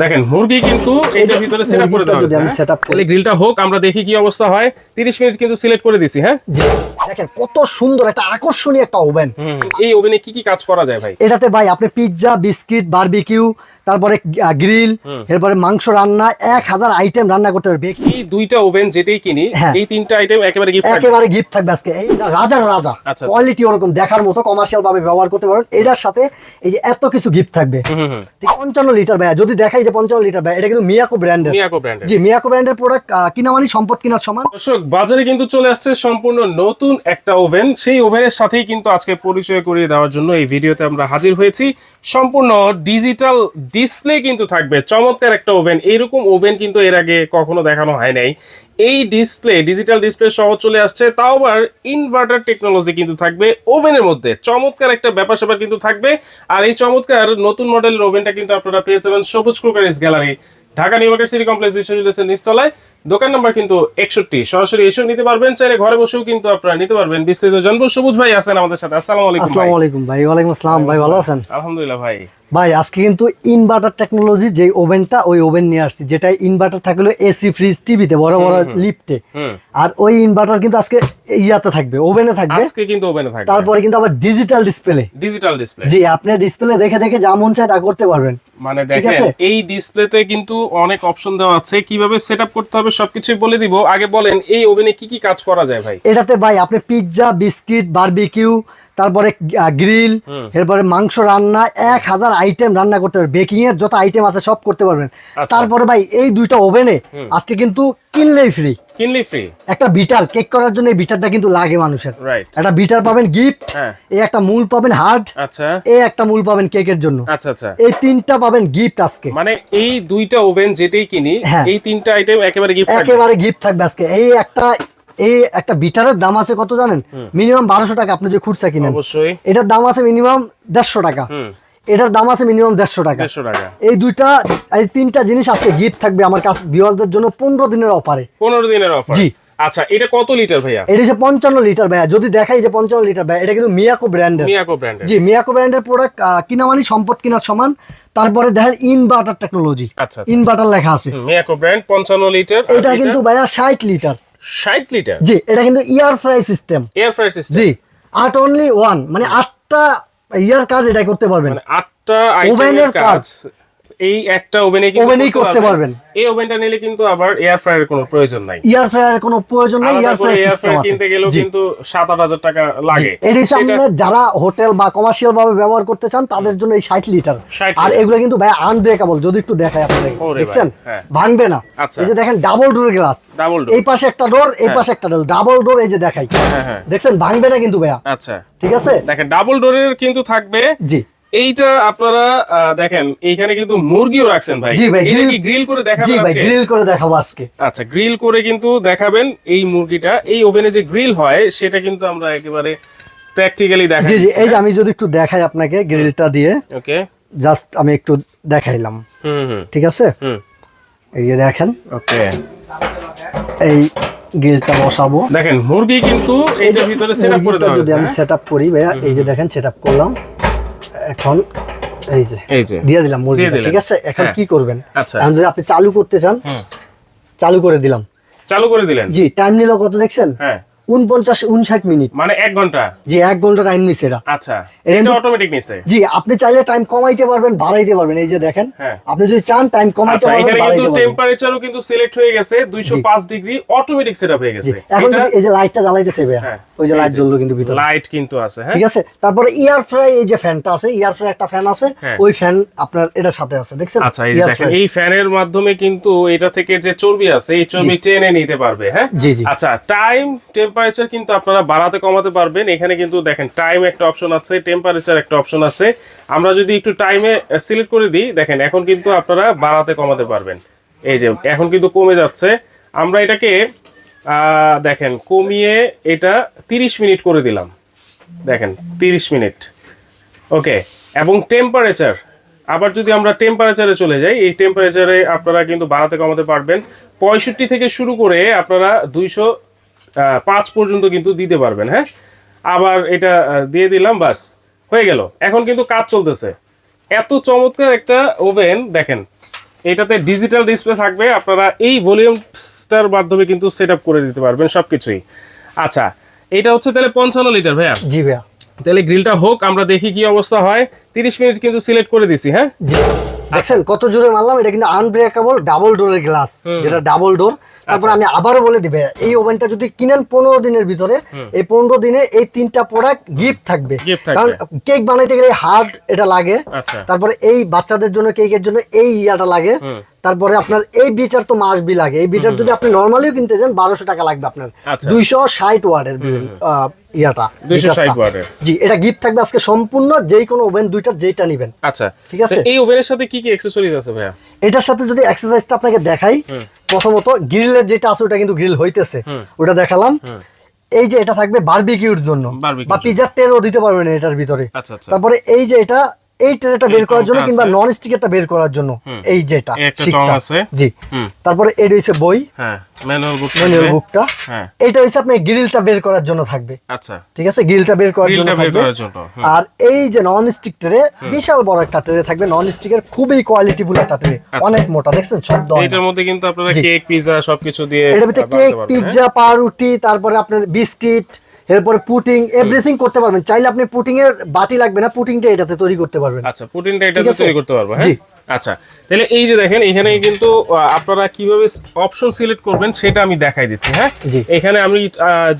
দেখেন মুরগি কিন্তু এটার ভিতরে সেটআপ করে দেওয়া হয়েছে। আমি সেটআপ তাহলে গ্রিলটা হোক, আমরা দেখি কি অবস্থা হয়। 30 মিনিট কিন্তু সিলেক্ট করে দিছি। হ্যাঁ, দেখেন কত সুন্দর একটা আকর্ষণীয় একটা ওভেন। এই ওভেনে কি কি কাজ করা যায় ভাই? এটাতে ভাই আপনি পিৎজা, বিস্কিট, বারবিকিউ, তারপরে গ্রিল, এরপরে মাংস রান্না 1000 আইটেম রান্না করতে পারবে। এই দুইটা ওভেন যেটাই কিনি, এই তিনটা আইটেম একেবারে গিফট থাকবে। একেবারে গিফট থাকবে আজকে। এই রাজার রাজা কোয়ালিটি, ওরকম দেখার মতো কমার্শিয়াল ভাবে ব্যবহার করতে পারেন। এটার সাথে এই যে এত কিছু গিফট থাকবে। ঠিক 55 লিটার ভাই, যদি দেখাই যে 55 লিটার ভাই, এটা কিন্তু মিয়াকো ব্র্যান্ডের। জি, মিয়াকো ব্র্যান্ডের প্রোডাক্ট কিনা মানে সম্পদ কিনার সমান। দর্শক, বাজারে কিন্তু চলে আসছে সম্পূর্ণ নতুন একটা ওভেন। সেই ওভেনের সাথেই কিন্তু আজকে পরিচয় করিয়ে দেওয়ার জন্য এই ভিডিওতে আমরা হাজির হয়েছি। সম্পূর্ণ ডিজিটাল ডিসপ্লে কিন্তু থাকবে, চমৎকার একটা ওভেন। এইরকম ওভেন কিন্তু এর আগে কখনো দেখানো হয় নাই। এই ডিসপ্লে, ডিজিটাল ডিসপ্লে সহ চলে আসছে, তাও আবার ইনভার্টার টেকনোলজি কিন্তু থাকবে ওভেনের মধ্যে। চমৎকার একটা ব্যাপার স্যাপার কিন্তু থাকবে। আর এই চমৎকার নতুন মডেলের ওভেনটা কিন্তু আপনারা পেয়ে যাবেন সবুজ cookeries gallery, Dhaka new market city complex, বিশ্ববিদ্যালয়ের নিচতলায়। দোকান নাম্বার কিন্তু 61। সরাসরি এসেও নিতে পারবেন, চাইলে ঘরে বসেও কিন্তু আপনারা নিতে পারবেন। বিস্তারিত জানবো। সবুজ ভাই আছেন আমাদের সাথে। আসসালামু আলাইকুম। আসসালামু আলাইকুম ভাই। ওয়ালাইকুম আসসালাম ভাই, ভালো আছেন? আলহামদুলিল্লাহ ভাই। ভাই আজকে কিন্তু ইনভার্টার টেকনোলজি যে ওভেনটা, ওই ওভেন নিয়ে আসছি, যেটা ইনভার্টার থাকলে এসি, ফ্রিজ, টিভিতে, বড় বড় লিফটে। আর ওই ইনভার্টার কিন্তু আজকে ইয়াতে থাকবে, ওভেনে থাকবে। আজকে কিন্তু ওভেনে থাকবে। তারপরে কিন্তু আবার ডিজিটাল ডিসপ্লে। ডিজিটাল ডিসপ্লে, জি, আপনি ডিসপ্লে দেখে দেখে যা মন চায় তা করতে পারবেন। মানে দেখেন এই ডিসপ্লেতে কিন্তু অনেক অপশন দেওয়া আছে, কিভাবে সেটআপ করতে হবে সবকিছুই বলে দিব। আগে বলেন এই ওভেনে কি কি কাজ করা যায় ভাই? এটাতে ভাই আপনি পিৎজা, বিস্কিট, বারবিকিউ, তারপরে গ্রিল, এরপরে মাংস রান্না 1000 আইটেম রান্না করতে পারবেন। বেকিং এর যত আইটেম আছে সব করতে পারবেন। তারপরে ভাই এই দুইটা ওভেনে আজকে কিন্তু কিনলেই ফ্রি। একটা বিটার কেক করার জন্য এই বিটারটা কিন্তু লাগে মানুষের। একটা বিটার পাবেন গিফট, এই একটা মূল পাবেন হার্ড, আচ্ছা, এই একটা মূল পাবেন কেকের জন্য। আচ্ছা আচ্ছা, এই তিনটা পাবেন গিফট আজকে। মানে এই দুইটা ওভেন যেটাই কিনি, এই তিনটা আইটেম একেবারে গিফট থাকবে। একেবারে গিফট থাকবে আজকে। এই একটা বিটারের দাম আছে কত জানেন? মিনিমাম 1200 টাকা। আপনি যে খুচরা কিনেন, অবশ্যই এটার দাম আছে মিনিমাম 150 টাকা। এটার দাম আছে মিনিমাম 150 টাকা। এই তিনটা জিনিস আজকে গিফট থাকবে আমার কাছে ভিউয়ারদের জন্য 15 দিনের অফারে। 15 দিনের অফার। জি। আচ্ছা, এটা কত লিটার ভাইয়া? এটা হচ্ছে 55 লিটার ভাইয়া। যদি দেখাই যে 55 লিটার ভাইয়া, এটা কিন্তু মিয়াকো ব্র্যান্ডের। জি, মিয়াকো ব্র্যান্ডের প্রোডাক্ট কিনা মানে সম্পদ কিনার সমান। তারপরে দেখেন ইনভার্টার টেকনোলজি, ইনভার্টার লেখা আছে। Miyako brand 55 litre. এটা কিন্তু ভাইয়া 60 লিটার। 60 লিটার? জি, এটা কিন্তু air fry system. Air fry system. জি, 8 অনলি 1, মানে 8টা ইয়ার কাজ এটা করতে পারবেন। মানে 8টা আইটেমের কাজ এই একটা ওভেনেই করতে পারবেন। এই ওভেনটা নিলে কিন্তু আবার এয়ার ফ্রায়ারের কোনো প্রয়োজন নাই। এয়ার ফ্রায়ারের কোনো প্রয়োজন নাই। এয়ার ফ্রাই সিস্টেম আছে। কিনতে গেলেও কিন্তু 7-8000 টাকা লাগে। এর সামনে যারা হোটেল বা কমার্শিয়াল ভাবে ব্যবহার করতে চান তাদের জন্য এই 60 লিটার। আর এগুলো কিন্তু ভাই আনব্রেকেবল। যদি একটু দেখাই আপনাদের, দেখছেন ভাঙবে না। এই যে দেখেন ডাবল ডোরের গ্লাস, এই পাশে একটা ডোর, এই পাশে একটা ডোর, ডাবল ডোর। এই যে দেখাই, দেখছেন ভাঙবে না কিন্তু ভাইয়া। আচ্ছা, ঠিক আছে। দেখেন ডাবল ডোরের কিন্তু থাকবে। জি, এইটা আপনারা দেখেন এইখানে কিন্তু মুরগিও রাখছেন ভাই। জি ভাই, এটা কি গ্রিল করে দেখাবেন? জি ভাই, গ্রিল করে দেখাবো আজকে। আচ্ছা, গ্রিল করে কিন্তু দেখাবেন এই মুরগিটা। এই ওভেনে যে গ্রিল হয় সেটা কিন্তু আমরা একেবারে প্র্যাকটিক্যালি দেখাই। জি জি, এই যে আমি যদি একটু দেখাই আপনাকে গ্রিলটা দিয়ে। ওকে, জাস্ট আমি একটু দেখাইলাম। ঠিক আছে। এই যে দেখেন, ওকে, এই গ্রিলটা বসাবো। দেখেন মুরগি কিন্তু এইটার ভিতরে সেটআপ করে দেওয়া হয়েছে। যদি আমি সেটআপ করি ভাইয়া, এই যে দেখেন সেটআপ করলাম। এখন এই যে দিয়ে দিলাম মুরগি। ঠিক আছে, এখন কি করবেন? এখন যদি আপনি চালু করতে চান, চালু করে দিলাম। চালু করে দিলেন। জি, টাইম নিল কত দেখছেন? 49-59 মিনিট, মানে 1 ঘন্টা। জি, 1 ঘন্টা টাইম নিছে এটা। আচ্ছা, এটা অটোমেটিক নিছে। জি, আপনি চাইলে টাইম কমাইতে পারবেন, বাড়াইতে পারবেন। এই যে দেখেন, আপনি যদি চান টাইম কমাইতে পারবেন, বাড়াইতে পারবেন। কিন্তু টেম্পারেচারও কিন্তু সিলেক্ট হয়ে গেছে, 205 ডিগ্রি অটোমেটিক সেটআপ হয়ে গেছে। এখন এই যে লাইটটা জ্বালাইতেছে ভাইয়া, ওই যে লাইট জ্বললো কিন্তু ভিতরে লাইট কিন্তু আছে। ঠিক আছে। তারপরে এয়ার ফ্রাই, এই যে ফ্যানটা আছে, এয়ার ফ্রাই একটা ফ্যান আছে, ওই ফ্যান আপনার এটার সাথে আছে, দেখছেন? আচ্ছা, এই দেখেন এই ফ্যানের মাধ্যমে কিন্তু এটা থেকে যে চর্বি আছে এই চর্বি টেনে নিতে পারবে। হ্যাঁ, জি জি। আচ্ছা, টাইম টেম্পারেচার কিন্তু আপনারা বাড়াতে কমাতে পারবেন। এখানে কিন্তু দেখেন টাইম একটা অপশন আছে, টেম্পারেচার একটা অপশন আছে। আমরা যদি একটু টাইমে সিলেক্ট করে দিই, দেখেন এখন কিন্তু আপনারা বাড়াতে কমাতে পারবেন। এই যে এখন কিন্তু কমে যাচ্ছে। আমরা এটাকে দেখেন কমিয়ে এটা 30 মিনিট করে দিলাম। দেখেন 30 মিনিট। ওকে, এবং টেম্পারেচার আবার যদি আমরা টেম্পারেচারে চলে যাই, এই টেম্পারেচারে আপনারা কিন্তু বাড়াতে কমাতে পারবেন। 65 থেকে শুরু করে আপনারা 205 পর্যন্ত কিন্তু দিতে পারবেন। হ্যাঁ, আবার এটা দিয়ে দিলাম, বাস হয়ে গেল। এখন কিন্তু কাজ চলতেছে। এত চমৎকার একটা ওভেন দেখেন। এটাতে ডিজিটাল ডিসপ্লে থাকবে, আপনারা এই ভলিউমটার মাধ্যমে কিন্তু সেটআপ করে দিতে পারবেন সবকিছুই। আচ্ছা, এটা হচ্ছে তাহলে 55 লিটার ভাইয়া। জি ভাইয়া। তাহলে গ্রিলটা হোক, আমরা দেখি কি অবস্থা হয়। 30 মিনিট কিন্তু সিলেক্ট করে দিছি। হ্যাঁ, জি দেখছেন কত জোরে মারলাম। এটা কিন্তু আনব্রেকেবল ডাবল ডোরের গ্লাস, যেটা ডাবল ডোর। তারপর আমি আবারও বলে দিবে, এই ওভেনটা যদি কিনেন 15 দিনের ভিতরে, এই 15 দিনে এই 3টা প্রোডাক্ট গিফট থাকবে। কারণ কেক বানাইতে গেলে হার্ড এটা লাগে, তারপরে এই বাচ্চাদের জন্য কেকের জন্য এই ইয়াটা লাগে, তারপরে আপনার এই বিটার তো মাসবি লাগে। এই বিটার যদি আপনি নরমালিও কিনতে যান 1200 টাকা লাগবে আপনার। 260 ওয়াটের ইয়াটা 260 ওয়াটের। জি, এটা গিফট থাকবে আজকে সম্পূর্ণ, যেই কোনো ওভেন দুইটার যেটা নেবেন। আচ্ছা, ঠিক আছে। এই ওভেনের সাথে কি কি অ্যাকসেসরিজ আছে ভাইয়া? এটার সাথে যদি এক্সারসাইজটা আপনাকে দেখাই, প্রথমত গ্রিলের যেটা আছে ওটা কিন্তু গ্রিল হইতেছে, ওটা দেখালাম। এই যে এটা থাকবে বারবিকিউর জন্য, বা পিজার ট্রেও দিতে পারবেন এটার ভিতরে। তারপরে এই যে এটা এই ট্রেটা বের করার জন্য কিংবা নন স্টিকেরটা বের করার জন্য এই যেটা শিকটা আছে। জি, তারপরে এটা হইছে বই, হ্যাঁ ম্যানুয়াল বুকটা। হ্যাঁ, এটা হইছে আপনি গ্রিলটা বের করার জন্য থাকবে। আচ্ছা, ঠিক আছে, গ্রিলটা বের করার জন্য থাকবে। আর এই যে নন স্টিক ট্রে, বিশাল বড় একটা ট্রে থাকবে, নন স্টিকের খুবই কোয়ালিটিফুল একটা ট্রে, অনেক মোটা, দেখছেন শব্দ হয়। এটার মধ্যে কিন্তু আপনারা কেক পিজা সবকিছু দিয়ে, এর ভিতরে কেক পিজা পাউরুটি, তারপরে আপনার বিস্কিট, এরপরে পুটিং এভরিথিং করতে পারবেন। চাইলে আপনি পুটিং এর বাটি লাগবে না, পুটিংটা এটাতে তৈরি করতে পারবেন। আচ্ছা, পুটিংটা এটাতে তৈরি করতে পারবো। হ্যাঁ, আচ্ছা, তাহলে এই যে দেখেন এখানে কিন্তু আপনারা কিভাবে অপশন সিলেক্ট করবেন সেটা আমি দেখাই দিচ্ছি। হ্যাঁ, এখানে আমি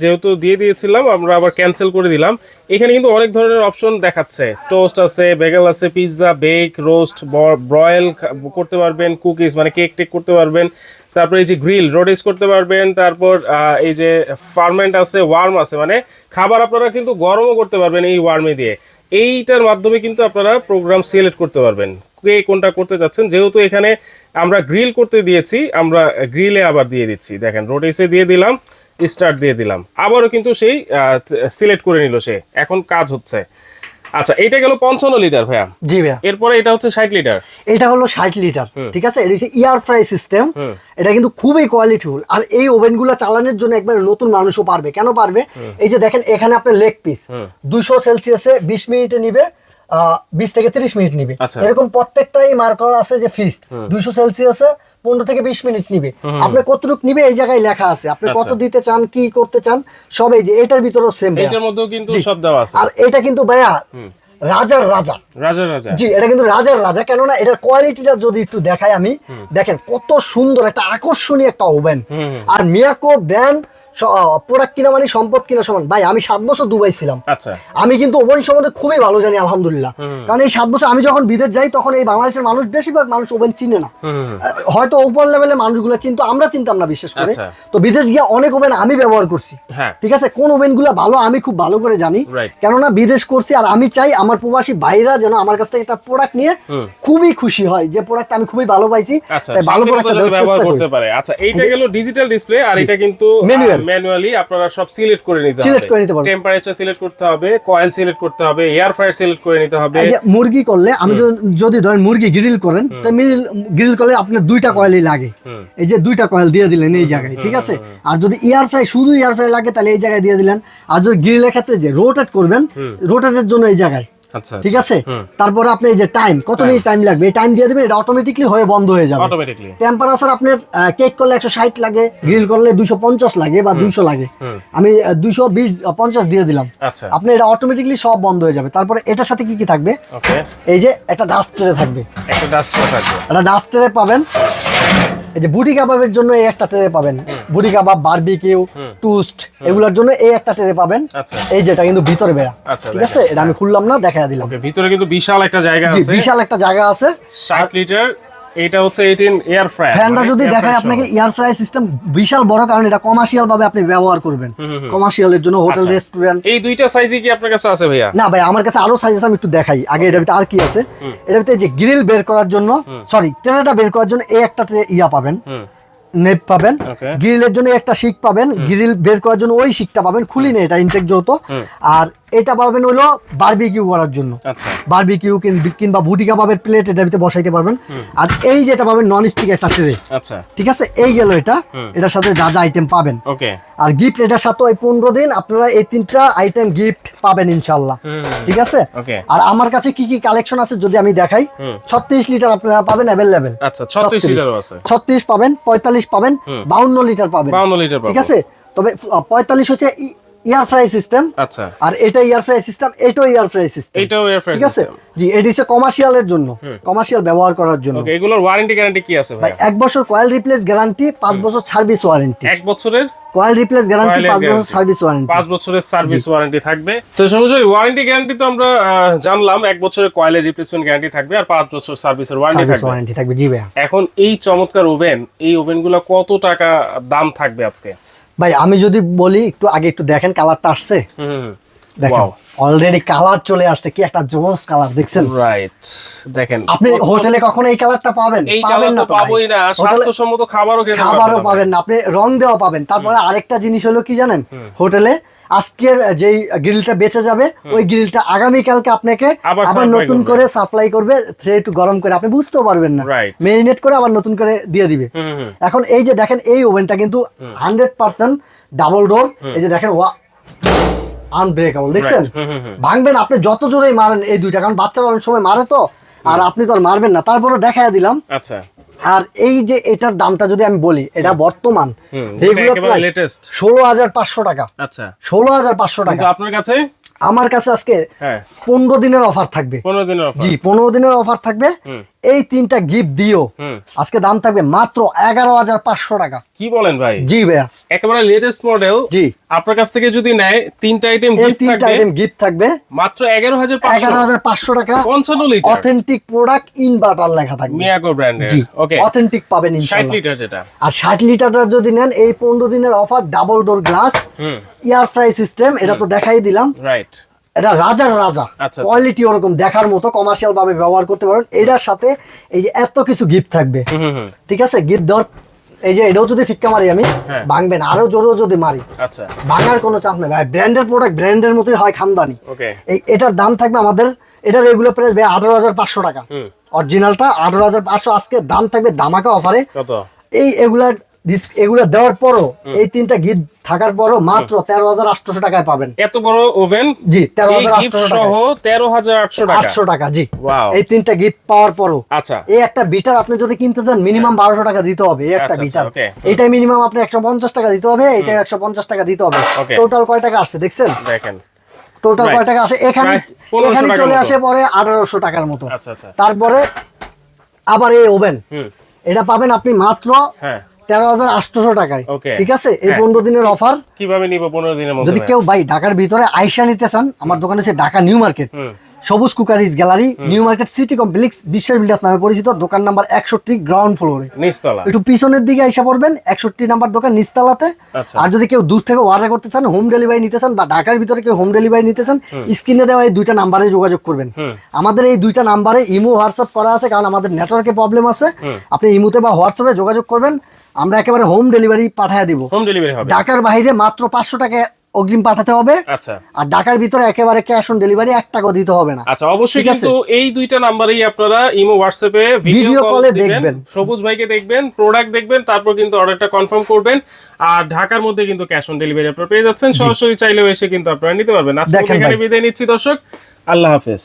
যেহেতু দিয়ে দিয়েছিলাম, আমরা আবার ক্যান্সেল করে দিলাম। এখানে কিন্তু অনেক ধরনের অপশন দেখাচ্ছে, টোস্ট আছে, বেগেল আছে, পিৎজা, বেক, রোস্ট, ব্রয়েল করতে পারবেন, কুকিজ মানে কেক টেক করতে পারবেন, তারপর এই যে গ্রিল রোডেস করতে পারবেন, তারপর এই যে ফার্মেন্ট আছে, ওয়ার্ম আছে, মানে খাবার আপনারা কিন্তু গরমও করতে পারবেন এই ওয়ার্মে দিয়ে। এইটার মাধ্যমে কিন্তু আপনারা প্রোগ্রাম সিলেক্ট করতে পারবেন কে কোনটা করতে যাচ্ছেন। যেহেতু এখানে আমরা গ্রিল করতে দিয়েছি, আমরা গ্রিলে আবার দিয়ে দিচ্ছি। দেখেন রোডেসে দিয়ে দিলাম, স্টার্ট দিয়ে দিলাম, আবারও কিন্তু সেই সিলেক্ট করে নিল সে, এখন কাজ হচ্ছে। আচ্ছা, এটা গেল 55 লিটার ভাইয়া। জি ভাইয়া। এরপরে এটা হচ্ছে 60 লিটার। এটা হলো 60 লিটার, ঠিক আছে। এটা হচ্ছে এয়ার ফ্রাই সিস্টেম। এটা কিন্তু খুবই কোয়ালিটিফুল। আর এই ওভেনগুলো চালানোর জন্য একবার নতুন মানুষও পারবে। কেন পারবে? এই যে দেখেন এখানে আপনার লেগ পিস 200 সেলসিয়াসে 20 মিনিটে নিবে, 20 থেকে 30 মিনিট নিবে। এরকম প্রত্যেকটাই মার্ক করা আছে যে ফিক্সড 200 সেলসিয়াসে 15 থেকে 20 মিনিট নিবে। আপনি কতটুকু নিবে এই জায়গায় লেখা আছে, আপনি কত দিতে চান, কি করতে চান, সব এই যে এটার ভিতরেও সেম। এটার মধ্যেও কিন্তু সব দেওয়া আছে। আর এটা কিন্তু ভাইয়া রাজার রাজা, রাজার রাজা। জি, এটা কিন্তু রাজার রাজা। কেননা এটার কোয়ালিটিটা যদি একটু দেখাই আমি, দেখেন কত সুন্দর একটা আকর্ষণীয় একটা ওভেন। আর মিয়াকো ব্র্যান্ড প্রোডাক্ট কিনা মানে সম্পদ কিনা সমান। ভাই আমি 7 বছর দুবাই ছিলাম, আমি কিন্তু ওভেন সম্বন্ধে খুবই ভালো জানি আলহামদুলিল্লাহ। কারণ এই 7 বছর আমি যখন বিদেশ যাই তখন এই বাংলাদেশের মানুষ, বেশিরভাগ মানুষ ওভেন চিনে না, হয়তো উপর লেভেলের মানুষগুলো চিনতো, আমরা চিনতাম না বিশেষ করে। তো বিদেশ গিয়ে অনেক ওভেন আমি ব্যবহার করছি, ঠিক আছে। কোন ওভেন গুলো ভালো আমি খুব ভালো করে জানি, কেননা বিদেশ করছি। আর আমি চাই আমার প্রবাসী ভাইরা যেন আমার কাছ থেকে একটা প্রোডাক্ট নিয়ে খুবই খুশি হয়, যে প্রোডাক্ট আমি খুবই ভালো পাইছি, তাই ভালো প্রোডাক্ট ব্যবহার করতে পারে। আচ্ছা, এইটা গেল ডিজিটাল ডিসপ্লে, আর এটা কিন্তু ম্যানুয়ালি আপনারা সব সিলেক্ট করে নিতে হবে। টেম্পারেচার সিলেক্ট করতে হবে, কয়েল সিলেক্ট করতে হবে, এয়ার ফ্রায়ার সিলেক্ট করে নিতে হবে। এই যে মুরগি করলে, আমি যদি ধরেন মুরগি গ্রিল করেন, তো গ্রিল করলে আপনার 2টা কয়েলই লাগে। এই যে 2টা কয়েল দিয়ে দিলেন এই জায়গায়, ঠিক আছে। আর যদি এয়ার ফ্রাই, শুধু এয়ার ফ্রাই লাগে, তাহলে এই জায়গায় দিয়ে দিলেন। আর যদি গ্রিলের ক্ষেত্রে যে রোটেট করবেন, রোটেটের জন্য এই জায়গায়, ঠিক আছে। তারপরে আপনি এই যে টাইম, কত মিনিট টাইম লাগবে, এই টাইম দিয়ে দিবেন, এটা অটোমেটিকলি হয়ে বন্ধ হয়ে যাবে। টেম্পারেচার আপনার কেক করলে 160 লাগে, গ্রিল করলে 250 লাগে বা 200 লাগে, আমি 220-50 দিয়ে দিলাম, আপনি এটা অটোমেটিকলি সব বন্ধ হয়ে যাবে। তারপরে এটার সাথে কি কি থাকবে, এই যে একটা ডাস্ট ট্রে থাকবে, একটা ডাস্ট ট্রে পাবেন। এই যে বুটি কাবাবের জন্য এই একটা ট্রে পাবেন, বুটি কাবাব, বারবিকিউ, টোস্ট, এগুলোর জন্য এই একটা ট্রে পাবেন। এই যেটা কিন্তু ভিতরে বেয়া, ঠিক আছে, এটা আমি খুললাম না, দেখায় দিলাম। ভিতরে কিন্তু বিশাল একটা জায়গা আছে, বিশাল একটা জায়গা আছে। 60 লিটার। এটা হচ্ছে 18 এয়ার ফ্রায়ার। ফ্যানটা যদি দেখায় আপনাকে, এয়ার ফ্রায়ার সিস্টেম বিশাল বড়, কারণ এটা কমার্শিয়াল ভাবে আপনি ব্যবহার করবেন, কমার্শিয়ালের জন্য, হোটেল রেস্টুরেন্ট। এই দুইটা সাইজই কি আপনার কাছে আছে ভাইয়া? না ভাই, আমার কাছে আরো সাইজ আছে, আমি একটু দেখাই আগে। এটার ভিতরে আর কি আছে, এটার ভিতরে যে গ্রিল বের করার জন্য, সরি ট্রেটা বের করার জন্য এই একটা ইয়া পাবেন, নেট পাবেন। গ্রিলের জন্য একটা শিক পাবেন, গ্রিল বের করার জন্য ওই শিকটা পাবেন, খুলি নেই, এটা ইনটেক যৌথ। আর এটা পাবেন হলো বারবিকিউ করার জন্য, আচ্ছা বারবিকিউ কিংবা বুটি কাবাবের প্লেট এটার ভিতরে বসাইতে পারবেন। আর এই যেটা পাবেন নন স্টিক একটা ট্রে, আচ্ছা ঠিক আছে, এই গেল এটা, এটার সাথে যা যা আইটেম পাবেন। ওকে আর গিফট এটার সাথে ওই 15 দিন আপনারা এই 3টা আইটেম গিফট পাবেন ইনশাআল্লাহ, ঠিক আছে। ওকে আর আমার কাছে কি কি কালেকশন আছে যদি আমি দেখাই, 36 লিটার আপনারা পাবেন अवेलेबल। আচ্ছা 36 লিটারও আছে, 36 পাবেন, 45 পাবেন, 52 লিটার পাবেন, 52 লিটার ঠিক আছে। তবে 45 হচ্ছে এয়ার ফ্রাই সিস্টেম, আচ্ছা আর এটা এয়ার ফ্রাই সিস্টেম, এটাও এয়ার ফ্রাই সিস্টেম, এটাও এয়ার ফ্রাই ঠিক আছে। জি, এটি হচ্ছে কমার্শিয়ালের জন্য, কমার্শিয়াল ব্যবহার করার জন্য। ওকে এগুলোর ওয়ারেন্টি গ্যারান্টি কি আছে ভাই ভাই? 1 বছর কয়েল রিপ্লেস গ্যারান্টি, 5 বছর সার্ভিস ওয়ারেন্টি। 1 বছরের কয়েল রিপ্লেস গ্যারান্টি, 5 বছর সার্ভিস ওয়ারেন্টি, 5 বছরের সার্ভিস ওয়ারেন্টি থাকবে। তো সবুজ ভাই ওয়ারেন্টি গ্যারান্টি তো আমরা জানলাম, 1 বছরের কয়েলের রিপ্লেসমেন্ট গ্যারান্টি থাকবে আর 5 বছর সার্ভিসের ওয়ারেন্টি সার্ভিস থাকবে। ওয়ারেন্টি থাকবে। জি ভাই। এখন এই চমৎকার ওভেন, এই ওভেনগুলো কত টাকা দাম থাকবে আজকে? ভাই আমি যদি বলি একটু আগে একটু দেখেন কালারটা আসছে, দেখেন Wow. অলরেডি কালার চলে আসছে, কি একটা জোস কালার দেখছেন। রাইট, দেখেন আপনি হোটেলে কখনো এই কালারটা পাবেন? এই পাবেন কালার না তো তো ভাই। পাবোই না, স্বাস্থ্যসম্মত খাবারও খেতে খাবারও পাবেন না, আপনি রং দেওয়া পাবেন। তারপরে আরেকটা জিনিস হলো কি জানেন, হোটেলে আজকের যেই গ্রিলটা বেঁচে যাবে ওই গ্রিলটা আগামী কালকে আপনাকে আবার আবার supply নতুন করবে। করে সাপ্লাই করবে, সে একটু গরম করে, আপনি বুঝতেও পারবেন না, Right. মেরিনেট করে আবার নতুন করে দিয়ে দিবে। এখন এই যে দেখেন এই ওভেনটা কিন্তু 100% ডাবল ডোর, এই যে দেখেন আনব্রেকেবল, দেখছেন, ভাঙবেন আপনি যত জোরেই মারেন এই দুইটা, কারণ বাচ্চারা অনেক সময় মারে তো, আর আপনি তো আর মারবেন না, তারপরে দেখায় দিলাম। আচ্ছা আর এই যে এটার দামটা যদি আমি বলি, এটা বর্তমান একেবারে লেটেস্ট 16,500 টাকা, আচ্ছা 16,500 টাকা। কিন্তু আপনার কাছে আমার কাছে আজকে হ্যাঁ 15 দিনের অফার থাকবে। 15 দিনের অফার, জি 15 দিনের অফার থাকবে। এই 3টা গিফট দিও আজকে দাম থাকবে মাত্র 11,500 টাকা। কি বলেন ভাই? জি ভাইয়া, একেবারে লেটেস্ট মডেল। জি আপনার কাছ থেকে যদি নেয় 3টা আইটেম এই গিফট 3টা থাকবে, আইটেম গিফট থাকবে মাত্র 11,500 11,500 টাকা। 55 লিটার অথেন্টিক প্রোডাক্ট ইনভার্টার লেখা থাকবে, মিয়াকো ব্র্যান্ডের। জি ওকে অথেন্টিক পাবেন 60 ইনশাআল্লাহ। লিটার যেটা, আর 60 লিটারটা যদি নেন এই 15 দিনের offer, double door glass, air fry system, এটা তো দেখাই দিলাম। রাইট এটা রাজার রাজা, আচ্ছা। কোয়ালিটি ওরকম দেখার মতো, কমার্শিয়াল ভাবে ব্যবহার করতে পারেন। এটার সাথে এই যে এত কিছু গিফট থাকবে, ঠিক আছে। গিফট দেওয়ার এই যে এটাও যদি ফিক্কা মারি আমি, হ্যাঁ। ভাঙবেন, আরো জোরেও যদি মারি আচ্ছা ভাঙার কোনো চান্স নেই ভাই। ব্র্যান্ডের প্রোডাক্ট ব্র্যান্ডের মতোই হয়, খানদানি। ওকে এটার দাম থাকবে আমাদের, এটা রেগুলার প্রাইস ভাই 18,500 টাকা, অরিজিনালটা 18,500। আজকে দাম থাকবে ধামাকা অফারে। কত? এগুলা দেওয়ার পরও, এই 3টা গিফট থাকার পরও মাত্র 13,800 টাকায় পাবেন। এত বড় ওভেন, জি এই 13,800 গিফট টাকা, সহ 13,800 টাকা, 800 টাকা। জি ওয়াও। এই 3টা গিফট পাওয়ার পরও আচ্ছা এই একটা বিটার আপনি যদি কিনতে চান মিনিমাম 1200 টাকা দিতে হবে। এই একটা আচ্ছা, বিটার, ওকে। এটা মিনিমাম আপনি 150 টাকা দিতে হবে, এটা 150 টাকা দিতে হবে। ওকে। টোটাল কয় টাকা আসছে দেখছেন? দেখেন টোটাল Right. কয় টাকা আসে এখানে? প্রায় 1500 এখানে টাকার চলে মতো। আসে পরে 1800 টাকার মতো। আচ্ছা আচ্ছা তারপরে আবার এই ওভেন, এটা পাবেন আপনি মাত্র হ্যাঁ 13,800 টাকায়, ওকে। ঠিক আছে। এই হ্যাঁ। 15 দিনের অফার। কিভাবে নিব 15 দিনের মধ্যে? যদি কেউ ভাই ঢাকার ভিতরে আইসা নিতে চান, আমার দোকান হচ্ছে ঢাকা নিউ মার্কেট, সবুজ cookeries gallery, new market city complex, বিশ্বাস বিল্ডার্স নামে পরিচিত, দোকান নাম্বার 61 গ্রাউন্ড ফ্লোরে, নিচতলা। একটু পিছনের দিকে আইসা পড়বেন, 61 নাম্বার দোকান নিচতলাতে। আচ্ছা। আর যদি কেউ দূর থেকে অর্ডার করতে চান, হোম ডেলিভারি নিতে চান, বা ঢাকার ভিতরে কেউ হোম ডেলিভারি নিতে চান, স্ক্রিনে দেওয়া এই 2টা নাম্বারে যোগাযোগ করবেন। আমাদের এই 2টা নাম্বারে ইমো হোয়াটসঅ্যাপ করা আছে, কারণ আমাদের নেটওয়ার্কে প্রবলেম আছে। আপনি ইমোতে বা হোয়াটসঅ্যাপে যোগাযোগ করবেন, আমরা একেবারে হোম ডেলিভারি পাঠিয়ে দিব। হোম ডেলিভারি হবে। ঢাকার বাইরে মাত্র 500 টাকা অগ্রিম পাঠাতে হবে, আচ্ছা আর ঢাকার ভিতরে একেবারে ক্যাশ অন ডেলিভারি 1 টাকাও দিতে হবে না। আচ্ছা অবশ্যই, ঠিক আছে? কিন্তু এই 2টা নাম্বারেই আপনারা ইমো হোয়াটসঅ্যাপে ভিডিও ভিডিও কলে কলে দেখবেন, দেখবেন। সবুজ ভাইকে দেখবেন, প্রোডাক্ট দেখবেন, তারপর কিন্তু অর্ডারটা কনফার্ম করবেন। আর ঢাকার মধ্যে কিন্তু ক্যাশ অন ডেলিভারি আপনারা পেয়ে যাচ্ছেন, সরাসরি চাইলেও এসে কিন্তু আপনারা নিতে পারবেন। আজকে দেখেন এখানে ভাই। বিদায় নিচ্ছি দর্শক, আল্লাহ হাফেজ।